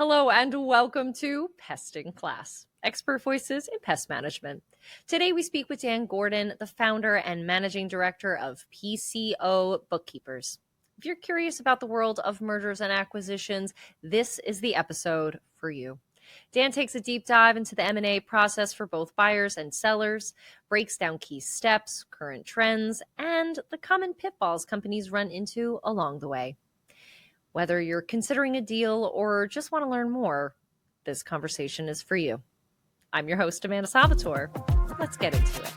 Hello and welcome to Pest in Class, expert voices in pest management. Today we speak with Dan Gordon, the founder and managing director of PCO Bookkeepers. If you're curious about the world of mergers and acquisitions, this is the episode for you. Dan takes a deep dive into the M&A process for both buyers and sellers, breaks down key steps, current trends, and the common pitfalls companies run into along the way. Whether you're considering a deal or just want to learn more, this conversation is for you. I'm your host, Amanda Salvatore. Let's get into it.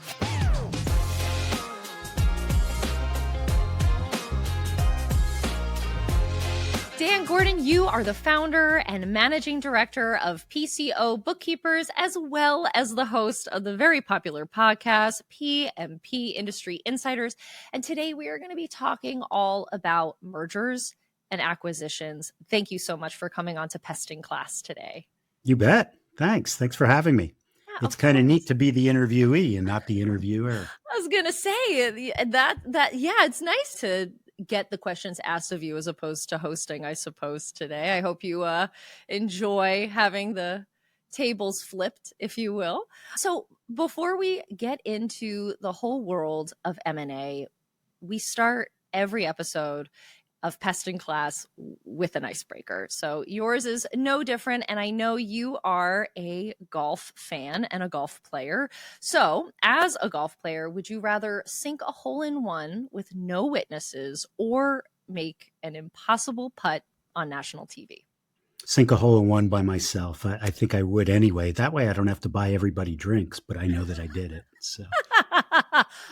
Dan Gordon, you are the founder and managing director of PCO Bookkeepers, as well as the host of the very popular podcast, PMP Industry Insiders. And today we are going to be talking all about mergers and acquisitions. Thank you so much for coming on to Pest in Class today. You bet. Thanks for having me. Yeah, it's kind of neat to be the interviewee and not the interviewer. I was going to say that, it's nice to get the questions asked of you as opposed to hosting, I suppose, today. I hope you enjoy having the tables flipped, if you will. So before we get into the whole world of M&A, we start every episode of Pest in Class with an icebreaker. So yours is no different. And I know you are a golf fan and a golf player. So as a golf player, would you rather sink a hole-in-one with no witnesses or make an impossible putt on national TV? Sink a hole-in-one by myself. I think I would anyway. That way I don't have to buy everybody drinks, but I know that I did it. So.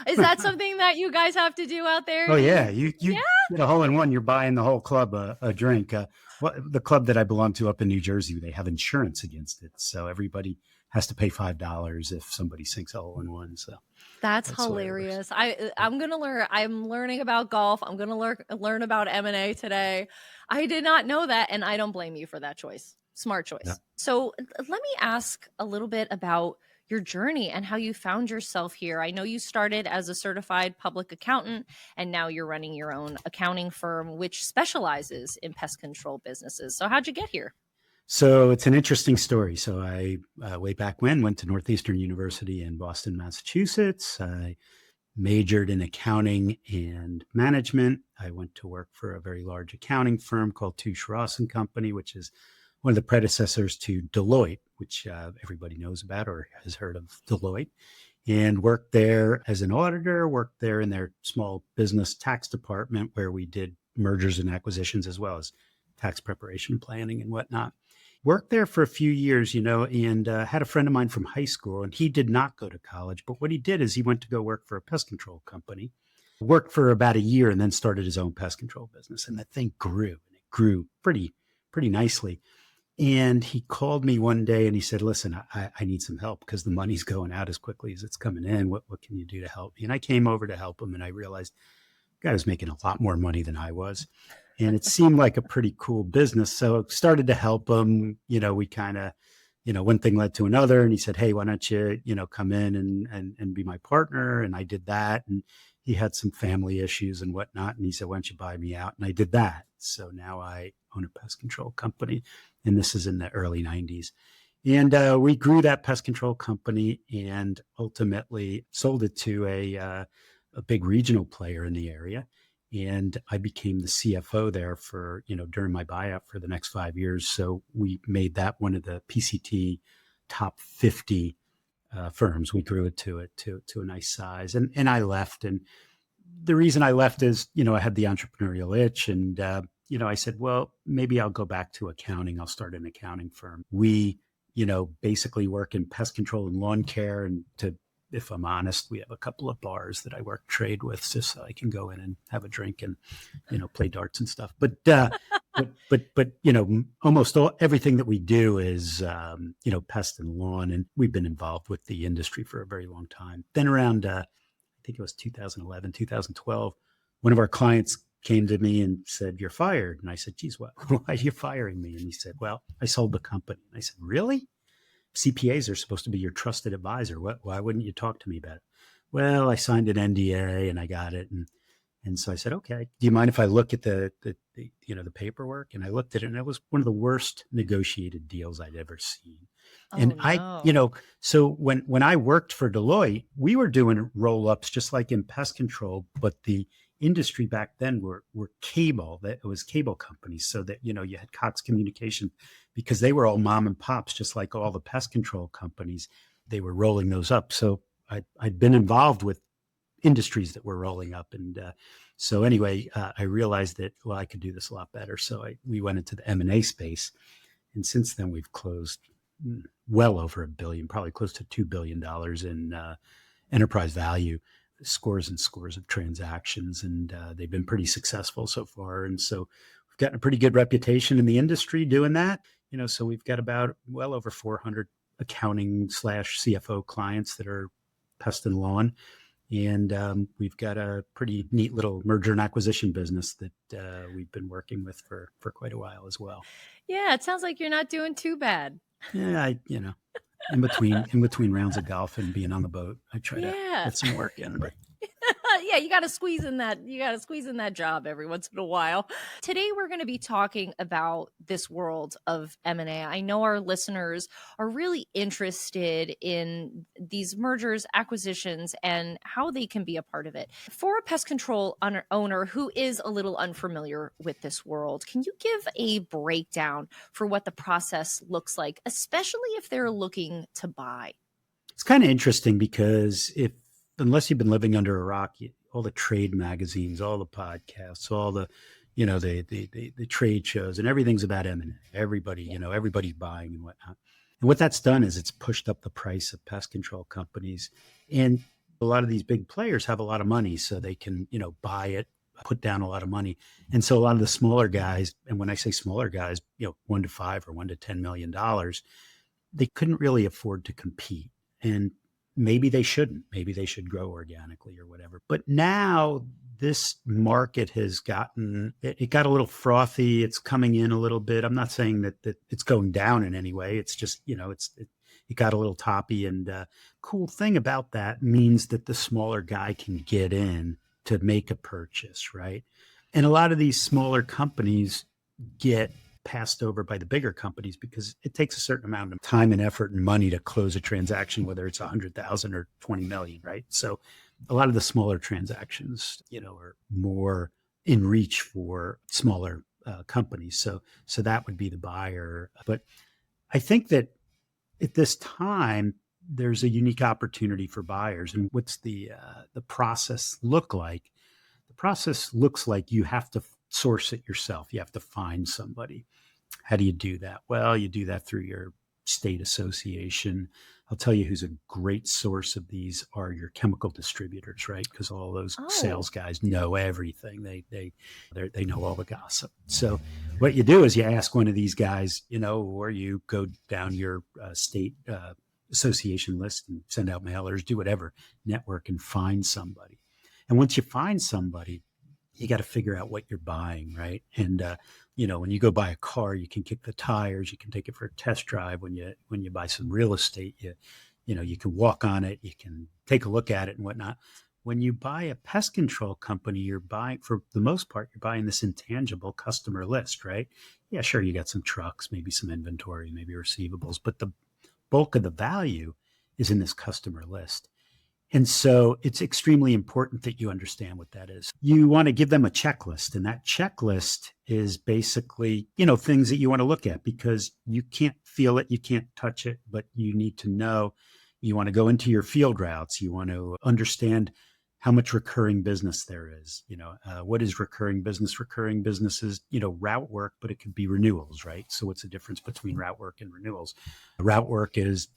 Is that something that you guys have to do out there? Oh, yeah. You get a hole-in-one, you're buying the whole club a drink. The club that I belong to up in New Jersey, they have insurance against it. So everybody has to pay $5 if somebody sinks a hole-in-one. So that's hilarious. I'm going to learn. I'm learning about golf. I'm going to learn about M&A today. I did not know that, and I don't blame you for that choice. Smart choice. Yeah. So let me ask a little bit about your journey and how you found yourself here. I know you started as a certified public accountant, and now you're running your own accounting firm, which specializes in pest control businesses. So how'd you get here? So it's an interesting story. So I, way back when, went to Northeastern University in Boston, Massachusetts. I majored in accounting and management. I went to work for a very large accounting firm called Touche Ross & Company, which is one of the predecessors to Deloitte, which everybody knows about or has heard of Deloitte, and worked there as an auditor, worked there in their small business tax department where we did mergers and acquisitions as well as tax preparation planning and whatnot. Worked there for a few years, and had a friend of mine from high school, and he did not go to college. But what he did is he went to go work for a pest control company, worked for about a year, and then started his own pest control business. And that thing grew, and it grew pretty nicely. And he called me one day and he said, listen, I need some help because the money's going out as quickly as it's coming in. What can you do to help me? And I came over to help him, and I realized the guy was making a lot more money than I was. And it seemed like a pretty cool business. So I started to help him. We kind of, one thing led to another. And he said, hey, why don't you, come in and be my partner? And I did that. And he had some family issues and whatnot. And he said, why don't you buy me out? And I did that. So now I own a pest control company. And this is in the early 90s. And we grew that pest control company and ultimately sold it to a big regional player in the area. And I became the CFO there for, during my buyout for the next 5 years. So we made that one of the PCT top 50 firms. We grew it to a nice size. And I left. And the reason I left is, I had the entrepreneurial itch. And, I said, well, maybe I'll go back to accounting. I'll start an accounting firm. We, basically work in pest control and lawn care. And if I'm honest, we have a couple of bars that I work trade with just so I can go in and have a drink and, play darts and stuff. But almost everything that we do is, pest and lawn. And we've been involved with the industry for a very long time. Then around, I think it was 2011, 2012, one of our clients came to me and said, you're fired. And I said, geez, why are you firing me? And he said, well, I sold the company. And I said, really? CPAs are supposed to be your trusted advisor. Why wouldn't you talk to me about it? Well, I signed an NDA and I got it. And And so I said, okay, do you mind if I look at the paperwork? And I looked at it, and it was one of the worst negotiated deals I'd ever seen. Oh And no. so when I worked for Deloitte, we were doing roll-ups just like in pest control, but the industry back then were cable. That it was cable companies. So that, you had Cox Communication, because they were all mom and pops, just like all the pest control companies. They were rolling those up. So I'd been involved with industries that were rolling up. And so anyway, I realized that, well, I could do this a lot better. So we went into the M&A space. And since then, we've closed well over $1 billion, probably close to $2 billion in enterprise value, scores and scores of transactions. And they've been pretty successful so far. And so we've gotten a pretty good reputation in the industry doing that. So we've got about well over 400 accounting/CFO clients that are pest and lawn. And we've got a pretty neat little merger and acquisition business that we've been working with for quite a while as well. Yeah, it sounds like you're not doing too bad. Yeah, in between rounds of golf and being on the boat, I try to get some work in. But yeah, you got to squeeze in that job every once in a while. Today we're going to be talking about this world of M&A. I know our listeners are really interested in these mergers, acquisitions, and how they can be a part of it. For a pest control owner who is a little unfamiliar with this world, can you give a breakdown for what the process looks like, especially if they're looking to buy? it's kind of interesting because unless you've been living under a rock, all the trade magazines, all the podcasts, all the, the trade shows, and everything's about M&A. Everybody, everybody's buying and whatnot. And what that's done is it's pushed up the price of pest control companies. And a lot of these big players have a lot of money, so they can, buy it, put down a lot of money. And so a lot of the smaller guys, and when I say smaller guys, $1 to $5 or $1 to $10 million, they couldn't really afford to compete. And maybe they shouldn't. Maybe they should grow organically or whatever. But now this market has it got a little frothy. It's coming in a little bit. I'm not saying that it's going down in any way. It's just, it got a little toppy. And cool thing about that means that the smaller guy can get in to make a purchase, right? And a lot of these smaller companies get passed over by the bigger companies because it takes a certain amount of time and effort and money to close a transaction, whether it's 100,000 or 20 million, right? So a lot of the smaller transactions, are more in reach for smaller companies. So that would be the buyer. But I think that at this time, there's a unique opportunity for buyers. And what's the process look like? The process looks like you have to source it yourself. You have to find somebody. How do you do that? Well, you do that through your state association. I'll tell you who's a great source of these are your chemical distributors, right? Because all those sales guys know everything. They know all the gossip. So what you do is you ask one of these guys, or you go down your state association list and send out mailers, do whatever, network and find somebody. And once you find somebody, you got to figure out what you're buying, right? And when you go buy a car, you can kick the tires, you can take it for a test drive. When you buy some real estate, you can walk on it, you can take a look at it and whatnot. When you buy a pest control company, you're buying, for the most part, you're buying this intangible customer list, right? Yeah, sure, you got some trucks, maybe some inventory, maybe receivables, but the bulk of the value is in this customer list. And so it's extremely important that you understand what that is. You want to give them a checklist, and that checklist is basically, things that you want to look at because you can't feel it, you can't touch it, but you need to know. You want to go into your field routes. You want to understand how much recurring business there is. What is recurring business? Recurring business is, route work, but it could be renewals, right? So what's the difference between route work and renewals? Route work is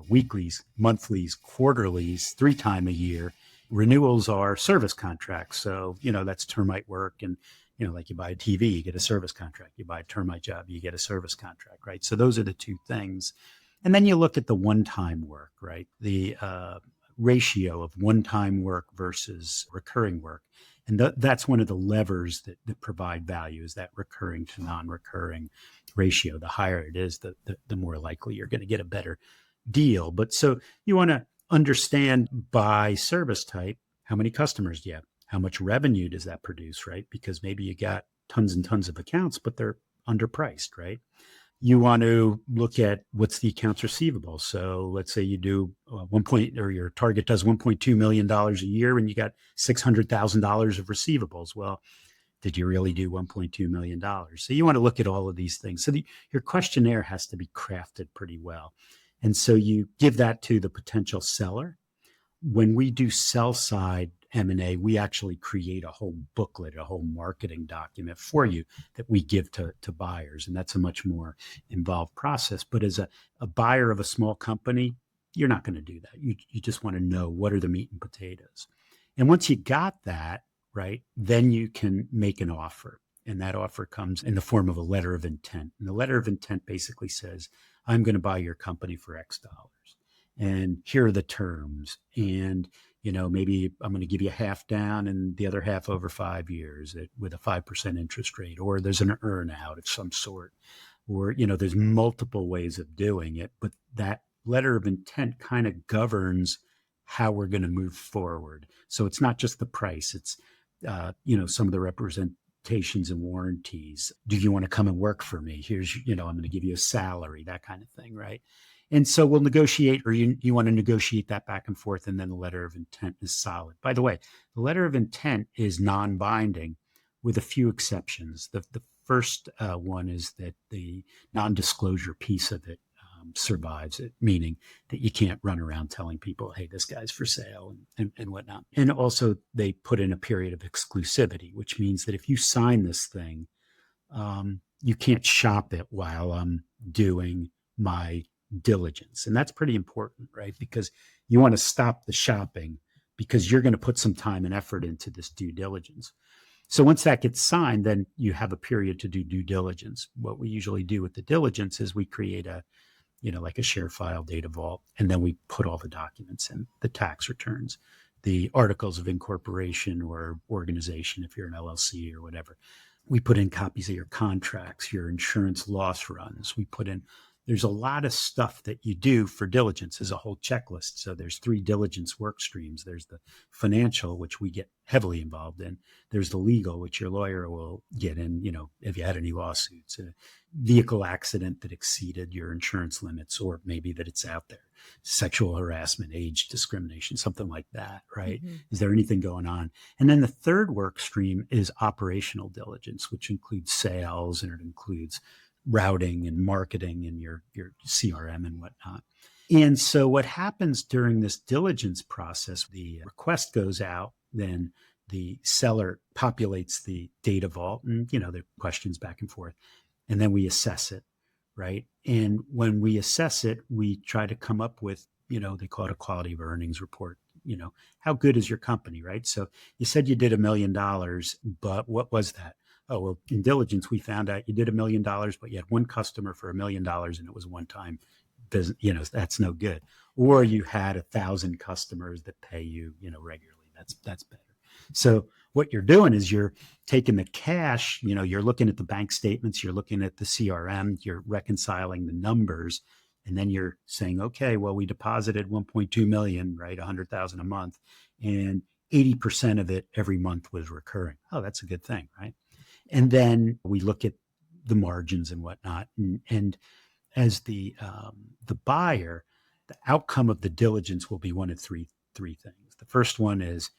weeklies, monthlies, quarterlies, 3 times a year. Renewals are service contracts. So, that's termite work. And, like you buy a TV, you get a service contract. You buy a termite job, you get a service contract, right? So those are the two things. And then you look at the one-time work, right? The ratio of one-time work versus recurring work. And that's one of the levers that provide value is that recurring to non-recurring ratio. The higher it is, the more likely you're going to get a better deal. But so you want to understand by service type, how many customers do you have? how much revenue does that produce, right? Because maybe you got tons and tons of accounts, but they're underpriced, right? You want to look at what's the accounts receivable. So let's say you do or your target does $1.2 million a year and you got $600,000 of receivables. Well, did you really do $1.2 million? So you want to look at all of these things. So your questionnaire has to be crafted pretty well. And so you give that to the potential seller. When we do sell side M&A, we actually create a whole booklet, a whole marketing document for you that we give to buyers. And that's a much more involved process. But as a buyer of a small company, you're not going to do that. You just want to know what are the meat and potatoes. And once you got that, right, then you can make an offer. And that offer comes in the form of a letter of intent. And the letter of intent basically says, I'm going to buy your company for X dollars. And here are the terms. And, maybe I'm going to give you half down and the other half over 5 years with a 5% interest rate, or there's an earn out of some sort, or, there's multiple ways of doing it. But that letter of intent kind of governs how we're going to move forward. So it's not just the price. It's, some of the representations and warranties. Do you want to come and work for me? Here's, I'm going to give you a salary, that kind of thing, right? And so we'll negotiate, or you want to negotiate that back and forth, and then the letter of intent is solid. By the way, the letter of intent is non-binding with a few exceptions. The first one is that the non-disclosure piece of it survives it, meaning that you can't run around telling people, hey, this guy's for sale and whatnot. And also they put in a period of exclusivity, which means that if you sign this thing, you can't shop it while I'm doing my diligence. And that's pretty important, right? Because you want to stop the shopping because you're going to put some time and effort into this due diligence. So once that gets signed, then you have a period to do due diligence. What we usually do with the diligence is we create like a share file data vault, and then we put all the documents in, the tax returns, the articles of incorporation or organization, if you're an LLC or whatever. We put in copies of your contracts, your insurance loss runs. There's a lot of stuff that you do for diligence as a whole checklist. So there's 3 diligence work streams. There's the financial, which we get heavily involved in. There's the legal, which your lawyer will get in, if you had any lawsuits, a vehicle accident that exceeded your insurance limits, or maybe that it's out there, sexual harassment, age discrimination, something like that, right? Mm-hmm. Is there anything going on? And then the third work stream is operational diligence, which includes sales, and it includes routing and marketing and your CRM and whatnot. And so what happens during this diligence process, the request goes out, then the seller populates the data vault and, the questions back and forth, and then we assess it, right? And when we assess it, we try to come up with, they call it a quality of earnings report. How good is your company, right? So you said you did $1 million, but what was that? Oh, well, in diligence, we found out you did $1 million, but you had one customer for $1 million and it was one time business. That's no good. Or you had 1,000 customers that pay you, regularly. That's better. So what you're doing is you're taking the cash, you're looking at the bank statements, you're looking at the CRM, you're reconciling the numbers, and then you're saying, okay, well, we deposited 1.2 million, right? 100,000 a month, and 80% of it every month was recurring. Oh, that's a good thing, right? And then we look at the margins and whatnot. And as the buyer, the outcome of the diligence will be one of three things. The first one is,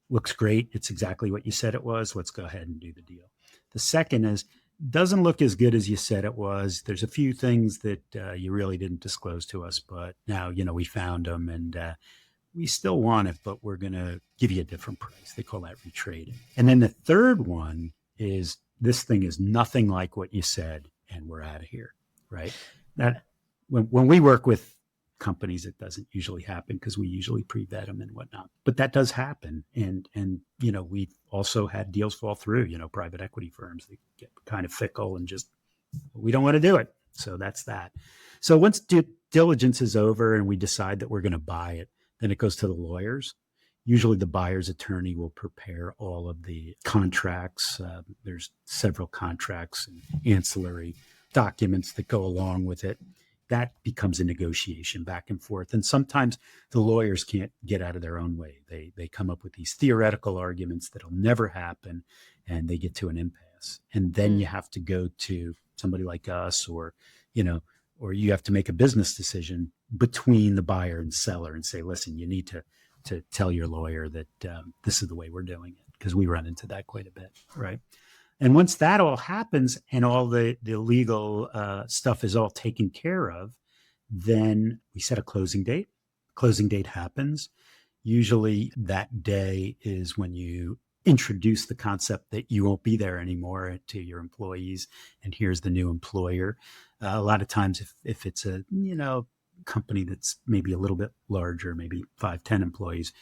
looks great. It's exactly what you said it was. Let's go ahead and do the deal. The second is, doesn't look as good as you said it was. There's a few things that you really didn't disclose to us, but now, we found them and we still want it, but we're going to give you a different price. They call that retrading. And then the third one is, this thing is nothing like what you said, and we're out of here, right? That when we work with companies, it doesn't usually happen because we usually pre-vet them and whatnot. But that does happen, and we've also had deals fall through. Private equity firms, they get kind of fickle and just, we don't want to do it. So that's that. So once due diligence is over and we decide that we're going to buy it, then it goes to the lawyers. Usually the buyer's attorney will prepare all of the contracts. There's several contracts and ancillary documents that go along with it. that becomes a negotiation back and forth. And sometimes the lawyers can't get out of their own way. They come up with these theoretical arguments that'll never happen, and they get to an impasse. And then you have to go to somebody like us, or, or you have to make a business decision between the buyer and seller and say, listen, you need to tell your lawyer that this is the way we're doing it, because we run into that quite a bit, right? And once that all happens and all the legal stuff is all taken care of, then we set a closing date. Closing date happens. Usually that day is when you introduce the concept that you won't be there anymore to your employees, and here's the new employer. A lot of times if it's a company that's maybe a little bit larger, maybe 5-10 employees,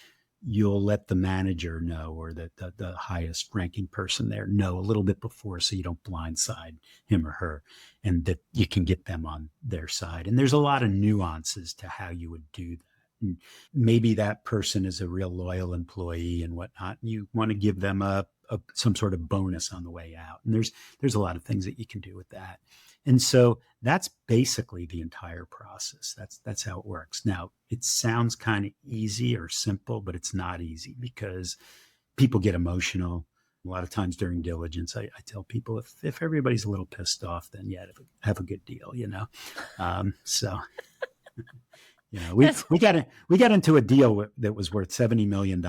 you'll let the manager know, or the highest ranking person there know a little bit before, so you don't blindside him or her, and that you can get them on their side. And there's a lot of nuances to how you would do that. And maybe that person is a real loyal employee and whatnot, and you want to give them some sort of bonus on the way out. And there's a lot of things that you can do with that. And so that's basically the entire process. That's how it works. Now, it sounds kind of easy or simple, but it's not easy, because people get emotional. A lot of times during diligence, I tell people, if everybody's a little pissed off, then have a good deal, So we got into a deal that was worth $70 million,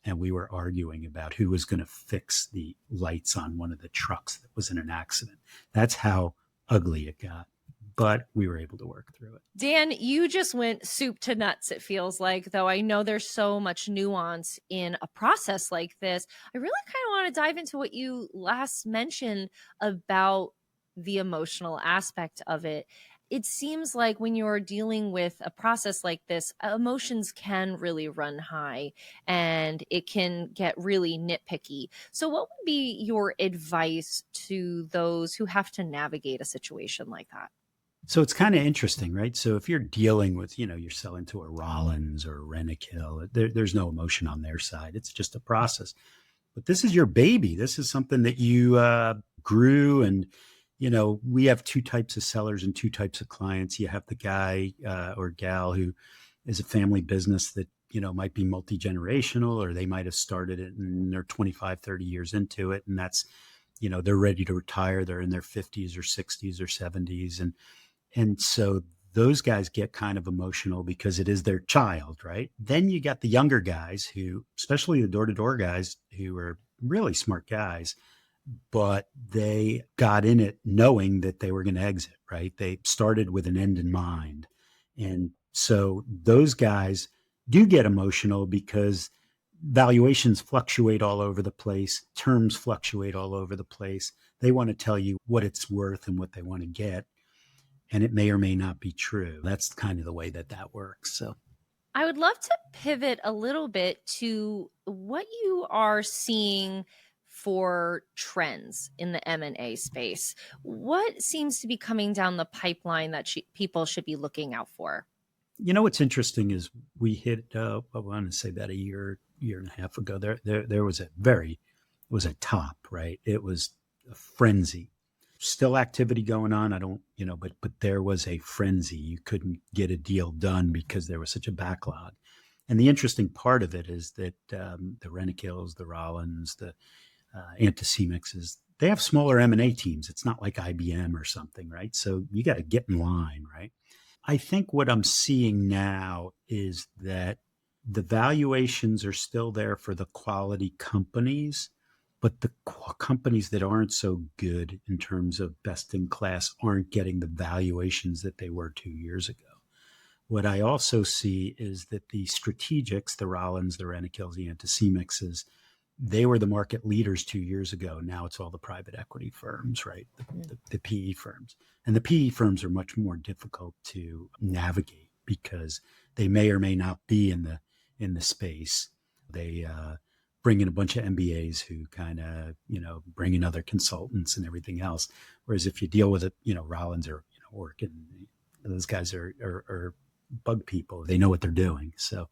and we were arguing about who was going to fix the lights on one of the trucks that was in an accident. That's how ugly it got, but we were able to work through it. Dan, you just went soup to nuts, it feels like, though I know there's so much nuance in a process like this. I really kind of want to dive into what you last mentioned about the emotional aspect of it. It seems like when you're dealing with a process like this, emotions can really run high and it can get really nitpicky. So what would be your advice to those who have to navigate a situation like that? So it's kind of interesting, right? So if you're dealing with, you're selling to a Rollins or a Rentokil, there's no emotion on their side. It's just a process. But this is your baby. This is something that you grew. And we have two types of sellers and two types of clients. You have the guy or gal who is a family business that, might be multi-generational, or they might have started it and they're 25, 30 years into it. And that's, they're ready to retire. They're in their 50s or 60s or 70s. And so those guys get kind of emotional because it is their child, right? Then you got the younger guys who, especially the door-to-door guys, who are really smart guys, but they got in it knowing that they were going to exit, right? They started with an end in mind. And so those guys do get emotional because valuations fluctuate all over the place. Terms fluctuate all over the place. They want to tell you what it's worth and what they want to get. And it may or may not be true. That's kind of the way that works. So I would love to pivot a little bit to what you are seeing for trends in the M&A space. What seems to be coming down the pipeline that people should be looking out for? What's interesting is we hit, I want to say about a year and a half ago, there was a top, right? It was a frenzy. Still activity going on. But there was a frenzy. You couldn't get a deal done because there was such a backlog. And the interesting part of it is that the Rentokils, the Rollins, the Antecemixes, they have smaller M&A teams. It's not like IBM or something, right? So you got to get in line, right? I think what I'm seeing now is that the valuations are still there for the quality companies, but the companies that aren't so good in terms of best in class aren't getting the valuations that they were 2 years ago. What I also see is that the strategics, the Rollins, the Rentokils, the Antecemixes, they were the market leaders 2 years ago. Now it's all the private equity firms, right? The PE firms. And the PE firms are much more difficult to navigate because they may or may not be in the space. They bring in a bunch of MBAs who kind of, bring in other consultants and everything else. Whereas if you deal with it, Rollins or Orkin, those guys are bug people. They know what they're doing. So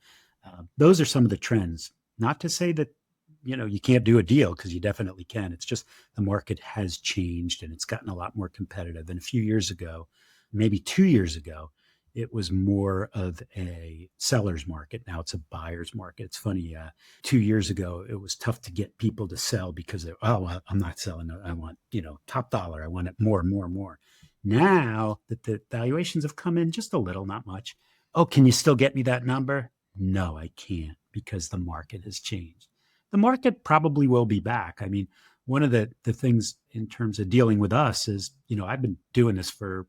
those are some of the trends. Not to say that, you can't do a deal, because you definitely can. It's just the market has changed and it's gotten a lot more competitive. And a few years ago, Maybe 2 years ago, it was more of a seller's market. Now it's a buyer's market. It's funny. 2 years ago, it was tough to get people to sell because I'm not selling. I want, top dollar. I want it more, more, more. Now that the valuations have come in just a little, not much. Oh, can you still get me that number? No, I can't, because the market has changed. The market probably will be back. I mean, one of the things in terms of dealing with us is, I've been doing this for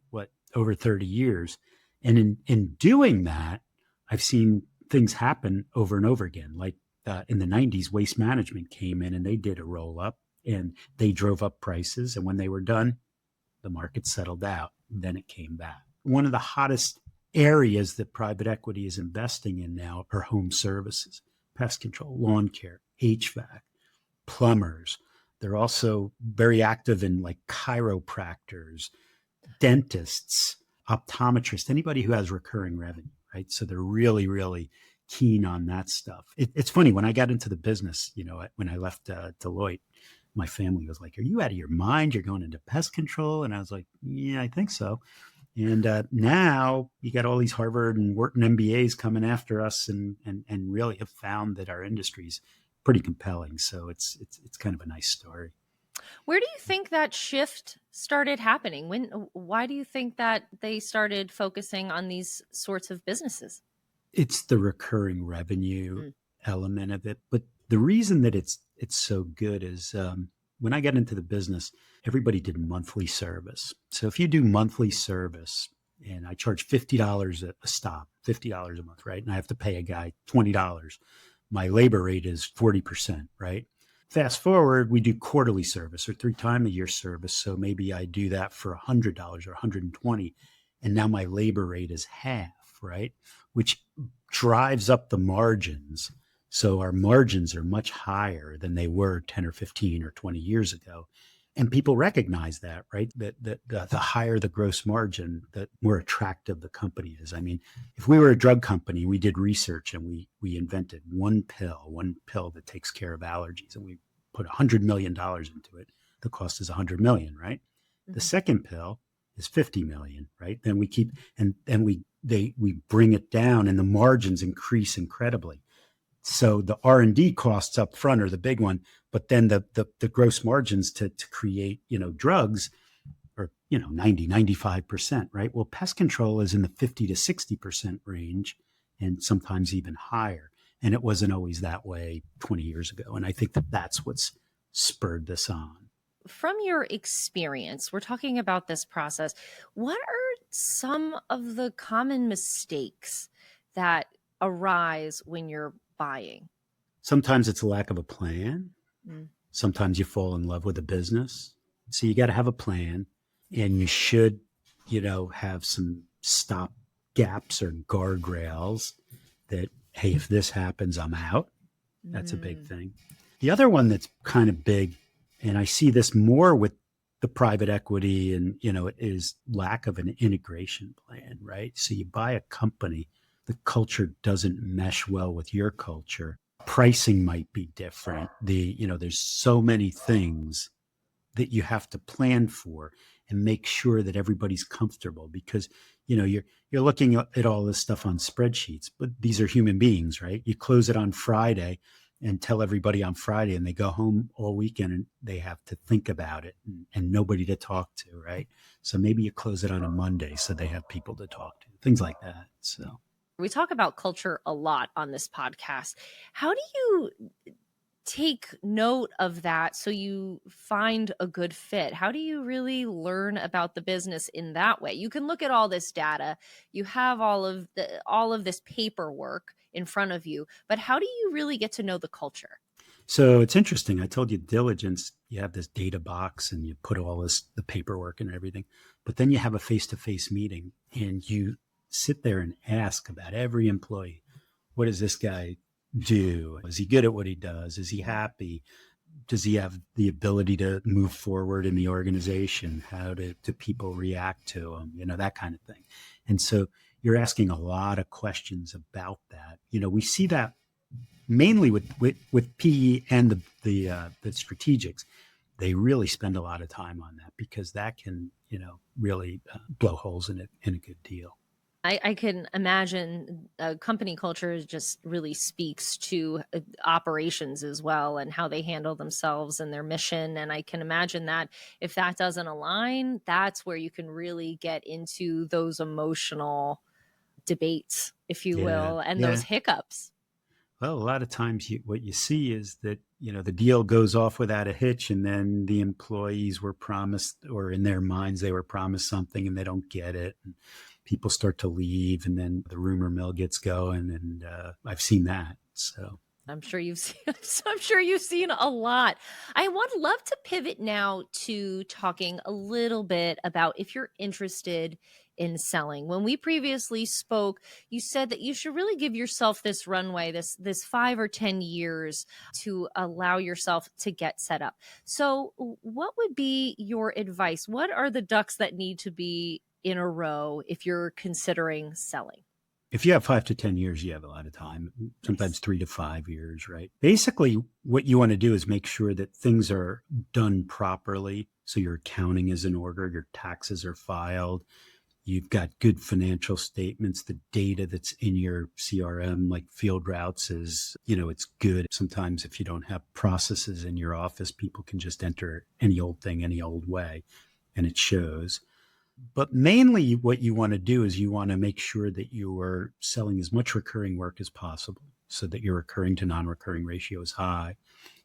over 30 years. And in doing that, I've seen things happen over and over again. Like in the 90s, Waste Management came in and they did a roll up and they drove up prices. And when they were done, the market settled out. Then it came back. One of the hottest areas that private equity is investing in now are home services, pest control, lawn care, HVAC, plumbers. They're also very active in like chiropractors, dentists, optometrists, anybody who has recurring revenue, right? So they're really, really keen on that stuff. It's funny, when I got into the business, when I left Deloitte, my family was like, "Are you out of your mind? You're going into pest control?" And I was like, "Yeah, I think so." And now you got all these Harvard and Wharton MBAs coming after us, and really have found that our industry's pretty compelling. So it's kind of a nice story. Where do you think that shift started happening? Why do you think that they started focusing on these sorts of businesses? It's the recurring revenue element of it. But the reason that it's so good is when I got into the business, everybody did monthly service. So if you do monthly service, and I charge $50 a stop, $50 a month, right? And I have to pay a guy $20. My labor rate is 40%, right? Fast forward, we do quarterly service or 3 times a year service. So maybe I do that for $100 or $120. And now my labor rate is half, right? Which drives up the margins. So our margins are much higher than they were 10 or 15 or 20 years ago. And people recognize that, right? That the higher the gross margin, the more attractive the company is. I mean, if we were a drug company, we did research and we invented one pill that takes care of allergies, and we put $100 million into it. The cost is $100 million, right? Mm-hmm. The second pill is $50 million, right? Then we keep and we bring it down, and the margins increase incredibly. So the R&D costs up front are the big one, but then the gross margins to create, drugs are, 90, 95%, right? Well, pest control is in the 50 to 60% range, and sometimes even higher. And it wasn't always that way 20 years ago. And I think that that's what's spurred this on. From your experience, we're talking about this process. What are some of the common mistakes that arise when you're buying? Sometimes it's a lack of a plan. Sometimes you fall in love with a business. So you got to have a plan, and you should, have some stop gaps or guardrails that, hey, if this happens, I'm out. That's a big thing. The other one that's kind of big, and I see this more with the private equity and, is lack of an integration plan, right? So you buy a company, the culture doesn't mesh well with your culture. Pricing might be different. There's so many things that you have to plan for and make sure that everybody's comfortable, because, you're looking at all this stuff on spreadsheets, but these are human beings, right? You close it on Friday and tell everybody on Friday, and they go home all weekend and they have to think about it and nobody to talk to, right? So maybe you close it on a Monday so they have people to talk to, things like that. So we talk about culture a lot on this podcast. How do you take note of that so you find a good fit? How do you really learn about the business in that way? You can look at all this data, you have all of this paperwork in front of you, but how do you really get to know the culture? So it's interesting. I told you diligence, you have this data box and you put all the paperwork and everything, but then you have a face-to-face meeting and you sit there and ask about every employee. What does this guy do? Is he good at what he does? Is he happy? Does he have the ability to move forward in the organization? How do people react to him? That kind of thing. And so you're asking a lot of questions about that. We see that mainly with PE and the strategics. they really spend a lot of time on that because that can, really blow holes in a good deal. I can imagine company culture just really speaks to operations as well and how they handle themselves and their mission. And I can imagine that if that doesn't align, that's where you can really get into those emotional debates, if you Yeah. will, and those Yeah. hiccups. Well, a lot of times what you see is that, the deal goes off without a hitch, and then the employees were promised, or in their minds, they were promised something and they don't get it. And people start to leave, and then the rumor mill gets going. And I've seen that. So. I'm sure you've seen, I'm sure you've seen a lot. I would love to pivot now to talking a little bit about if you're interested in selling. When we previously spoke, you said that you should really give yourself this runway, this 5 or 10 years to allow yourself to get set up. So what would be your advice? What are the ducks that need to be in a row if you're considering selling? If you have 5 to 10 years, you have a lot of time, sometimes Nice. 3 to 5 years, right? Basically, what you want to do is make sure that things are done properly. So your accounting is in order, your taxes are filed, you've got good financial statements, the data that's in your CRM, like field routes is, it's good. Sometimes if you don't have processes in your office, people can just enter any old thing, any old way, and it shows. But mainly what you want to do is you want to make sure that you are selling as much recurring work as possible so that your recurring to non-recurring ratio is high.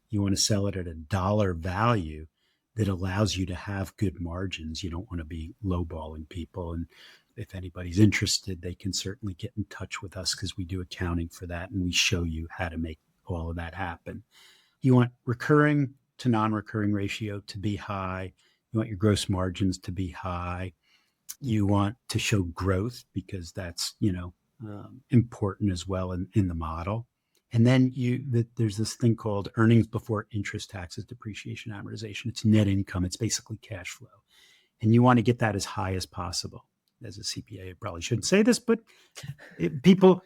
You want to sell it at a dollar value that allows you to have good margins. You don't want to be lowballing people. And if anybody's interested, they can certainly get in touch with us because we do accounting for that and we show you how to make all of that happen. You want recurring to non-recurring ratio to be high. You want your gross margins to be high. You want to show growth because that's, important as well in the model. And then there's this thing called earnings before interest, taxes, depreciation, amortization. It's net income. It's basically cash flow. And you want to get that as high as possible. As a CPA, I probably shouldn't say this, but people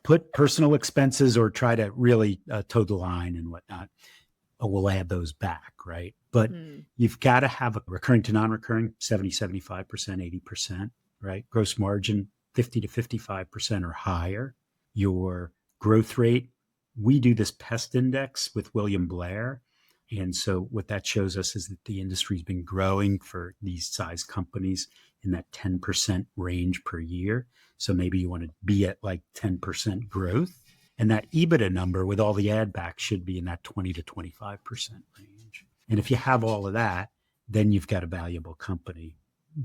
put personal expenses or try to really toe the line and whatnot. We'll add those back, right? But you've got to have a recurring to non-recurring, 70, 75%, 80%, right? Gross margin, 50 to 55% or higher. Your growth rate, we do this Pest index with William Blair. And so what that shows us is that the industry's been growing for these size companies in that 10% range per year. So maybe you want to be at like 10% growth. And that EBITDA number with all the add backs should be in that 20 to 25% range. And if you have all of that, then you've got a valuable company.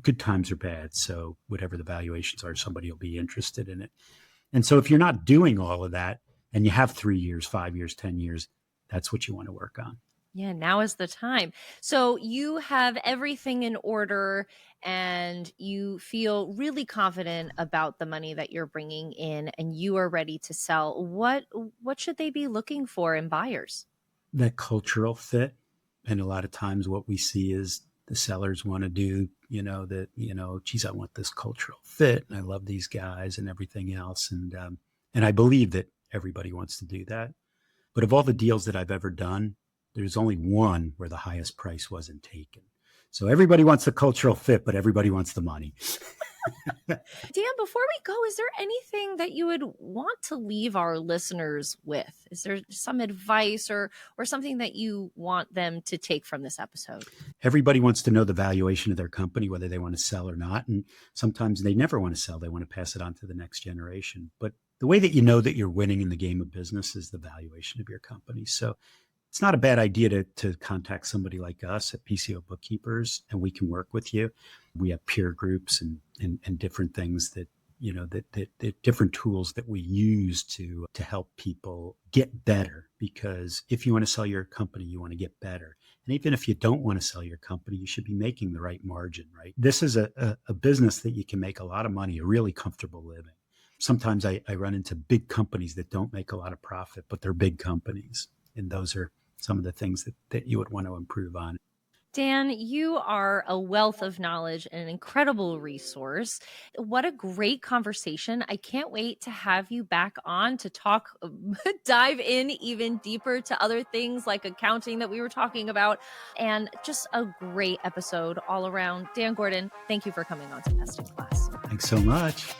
Good times or bad. So whatever the valuations are, somebody will be interested in it. And so if you're not doing all of that and you have 3 years, 5 years, 10 years, that's what you want to work on. Yeah, now is the time. So you have everything in order and you feel really confident about the money that you're bringing in and you are ready to sell. What should they be looking for in buyers? That cultural fit. And a lot of times what we see is the sellers want to do, geez, I want this cultural fit and I love these guys and everything else. And I believe that everybody wants to do that. But of all the deals that I've ever done, there's only one where the highest price wasn't taken. So everybody wants the cultural fit, but everybody wants the money. Dan, before we go, is there anything that you would want to leave our listeners with? Is there some advice or something that you want them to take from this episode? Everybody wants to know the valuation of their company, whether they want to sell or not. And sometimes they never want to sell. They want to pass it on to the next generation. But the way that you know that you're winning in the game of business is the valuation of your company. So it's not a bad idea to contact somebody like us at PCO Bookkeepers, and we can work with you. We have peer groups and different things that, that different tools that we use to help people get better. Because if you want to sell your company, you want to get better. And even if you don't want to sell your company, you should be making the right margin, right? This is a business that you can make a lot of money, a really comfortable living. Sometimes I run into big companies that don't make a lot of profit, but they're big companies. And those are some of the things that you would want to improve on. Dan, you are a wealth of knowledge and an incredible resource. What a great conversation. I can't wait to have you back on to talk, dive in even deeper to other things like accounting that we were talking about, and just a great episode all around. Dan Gordon, thank you for coming on to Pest in Class. Thanks so much.